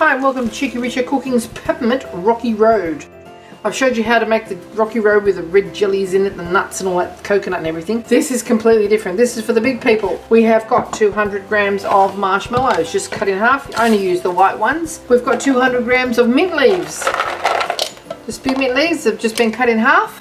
Hi and welcome to Cheekyricho Cooking's Peppermint Rocky Road. I've showed you how to make the Rocky Road with the red jellies in it, the nuts and all that, coconut and everything. This is completely different. This is for the big people. We have got 200 grams of marshmallows just cut in half. I only use the white ones. We've got 200 grams of mint leaves. The spearmint leaves have just been cut in half.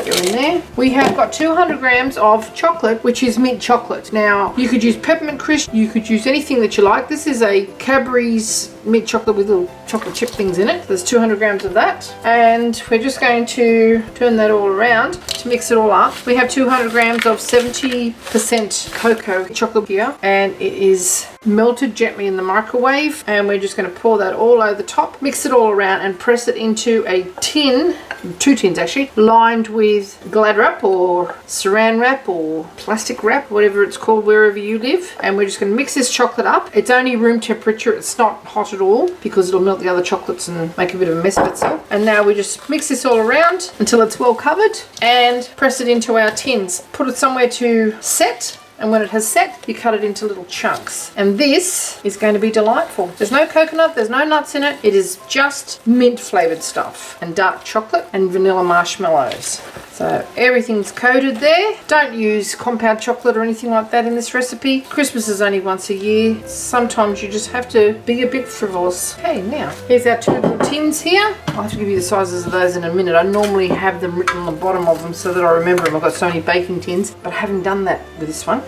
Go in there. We have got 200 grams of chocolate, which is mint chocolate. Now, you could use peppermint crisp, you could use anything that you like. This is a Cadbury's mint chocolate with little chocolate chip things in it. There's 200 grams of that. And we're just going to turn that all around to mix it all up. We have 200 grams of 70% cocoa chocolate here, and it is melted gently in the microwave, and we're just going to pour that all over the top, mix it all around and press it into a tin, 2 tins actually, lined with Glad wrap or saran wrap or plastic wrap, whatever it's called wherever you live. And we're just going to mix this chocolate up. It's only room temperature, it's not hot at all because it'll melt the other chocolates and make a bit of a mess of itself. And now we just mix this all around until it's well covered and press it into our tins. Put it somewhere to set. And when it has set, you cut it into little chunks. And this is going to be delightful. There's no coconut, there's no nuts in it. It is just mint flavored stuff and dark chocolate and vanilla marshmallows. So everything's coated there. Don't use compound chocolate or anything like that in this recipe. Christmas is only once a year. Sometimes you just have to be a bit frivolous. Okay, now here's our 2 little tins here. I'll have to give you the sizes of those in a minute. I normally have them written on the bottom of them so that I remember them. I've got so many baking tins, but I haven't done that with this one.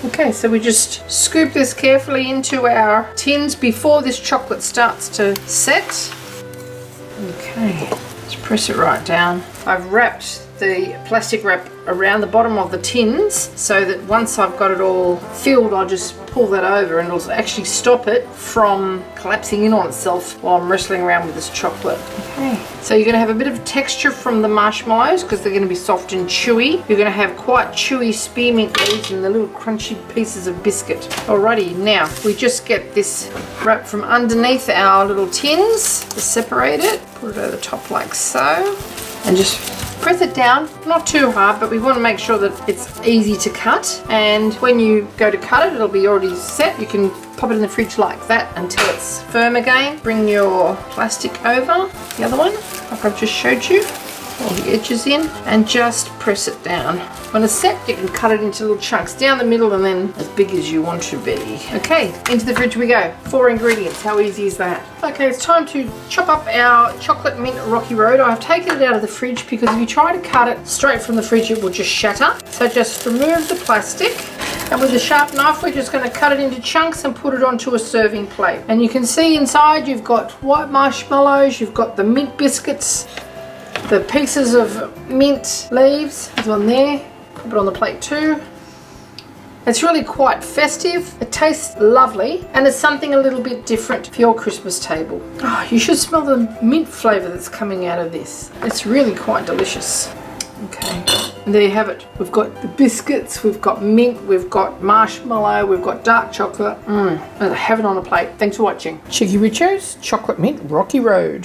Okay, so we just scoop this carefully into our tins before this chocolate starts to set. Okay, let's press it right down. I've wrapped the plastic wrap around the bottom of the tins so that once I've got it all filled, I'll just pull that over and it'll actually stop it from collapsing in on itself while I'm wrestling around with this chocolate. Okay, so you're going to have a bit of texture from the marshmallows because they're going to be soft and chewy. You're going to have quite chewy spearmint leaves and the little crunchy pieces of biscuit. Alrighty, now we just get this wrap from underneath our little tins to separate it. Put it over the top like so and just press it down, not too hard, but we want to make sure that it's easy to cut. And when you go to cut it, it'll be already set. You can pop it in the fridge like that until it's firm again. Bring your plastic over, the other one, like I've just showed you, all the edges in, and just press it down. When it's set, you can cut it into little chunks down the middle and then as big as you want to be. Okay, into the fridge we go. 4 ingredients, how easy is that? Okay, it's time to chop up our chocolate mint Rocky Road. I've taken it out of the fridge because if you try to cut it straight from the fridge, it will just shatter. So just remove the plastic. And with a sharp knife, we're just going to cut it into chunks and put it onto a serving plate. And you can see inside you've got white marshmallows, you've got the mint biscuits, the pieces of mint leaves. There's one there. Put it on the plate too. It's really quite festive. It tastes lovely, and it's something a little bit different for your Christmas table. Oh, you should smell the mint flavour that's coming out of this. It's really quite delicious. Okay, and there you have it. We've got the biscuits, we've got mint, we've got marshmallow, we've got dark chocolate. Have it on a plate. Thanks for watching. Cheekyricho's Chocolate Mint Rocky Road.